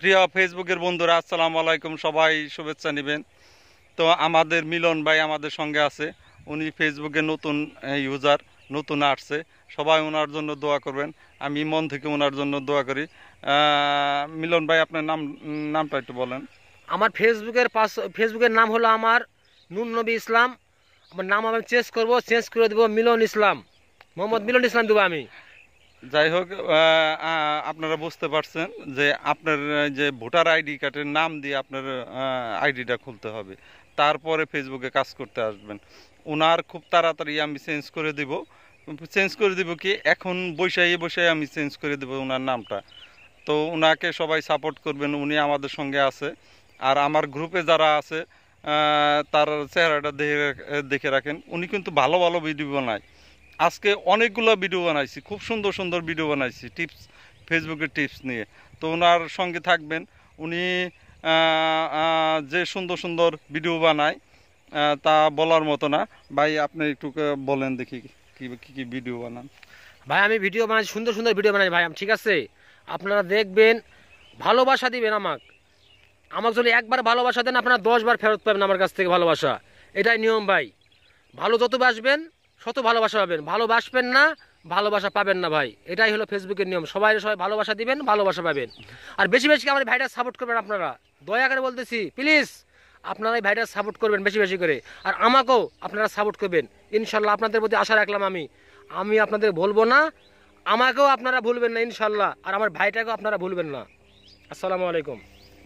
প্রিয় ফেসবুকের বন্ধুরা, আসসালামু আলাইকুম। সবাই শুভেচ্ছা নেবেন। তো আমাদের মিলন ভাই আমাদের সঙ্গে আছে। উনি ফেসবুকে নতুন ইউজার, নতুন আসছে। সবাই ওনার জন্য দোয়া করবেন। আমি মন থেকে ওনার জন্য দোয়া করি। মিলন ভাই, আপনার নামটা একটু বলেন। আমার ফেসবুকের নাম হলো আমার নূর নবী ইসলাম। আমার নাম আমি চেঞ্জ করে দেবো মিলন ইসলাম, মোহাম্মদ মিলন ইসলাম দেবো আমি। যাই হোক, আপনারা বুঝতে পারছেন যে আপনার যে ভোটার আইডি কার্ডের নাম দিয়ে আপনার আইডিটা খুলতে হবে, তারপরে ফেসবুকে কাজ করতে আসবেন। ওনার খুব তাড়াতাড়ি আমি চেঞ্জ করে দিব কি এখন বৈশাই আমি চেঞ্জ করে দেবো ওনার নামটা। তো ওনাকে সবাই সাপোর্ট করবেন, উনি আমাদের সঙ্গে আছে। আর আমার গ্রুপে যারা আছে তার চেহারাটা দেখে রাখেন। উনি কিন্তু ভালো ভালো ভিডিও বানায়। আজকে অনেকগুলো ভিডিও বানাইছি, খুব সুন্দর সুন্দর ভিডিও বানাইছি টিপস, ফেসবুকের টিপস নিয়ে। তো ওনার সঙ্গে থাকবেন। উনি যে সুন্দর সুন্দর ভিডিও বানায় তা বলার মতো না। ভাই, আপনি একটু বলেন দেখি কি কি কি ভিডিও বানান। ভাই আমি ভিডিও বানাই, সুন্দর সুন্দর ভিডিও বানাই ভাই। ঠিক আছে, আপনারা দেখবেন, ভালোবাসা দিবেন আমাকে। আমাকে যদি একবার ভালোবাসা দেন, আপনারা 10 বার ফেরত পাবেন আমার কাছ থেকে ভালোবাসা। এটাই নিয়ম ভাই। ভালো যত বাসবেন তত ভালোবাসা পাবেন, ভালোবাসবেন না ভালোবাসা পাবেন না ভাই। এটাই হলো ফেসবুকের নিয়ম। সবাই ভালোবাসা দিবেন, ভালোবাসা পাবেন। আর বেশি বেশি আমার ভাইটা সাপোর্ট করবেন আপনারা, দয়া করে বলতেছি প্লিজ। আপনারা এই ভাইটা সাপোর্ট করবেন বেশি বেশি করে, আর আমাকেও আপনারা সাপোর্ট করবেন। ইনশাল্লাহ আপনাদের প্রতি আশা রাখলাম আমি আপনাদের বলবো না, আমাকেও আপনারা ভুলবেন না ইনশাল্লাহ। আর আমার ভাইটাকেও আপনারা ভুলবেন না। আসসালামু আলাইকুম।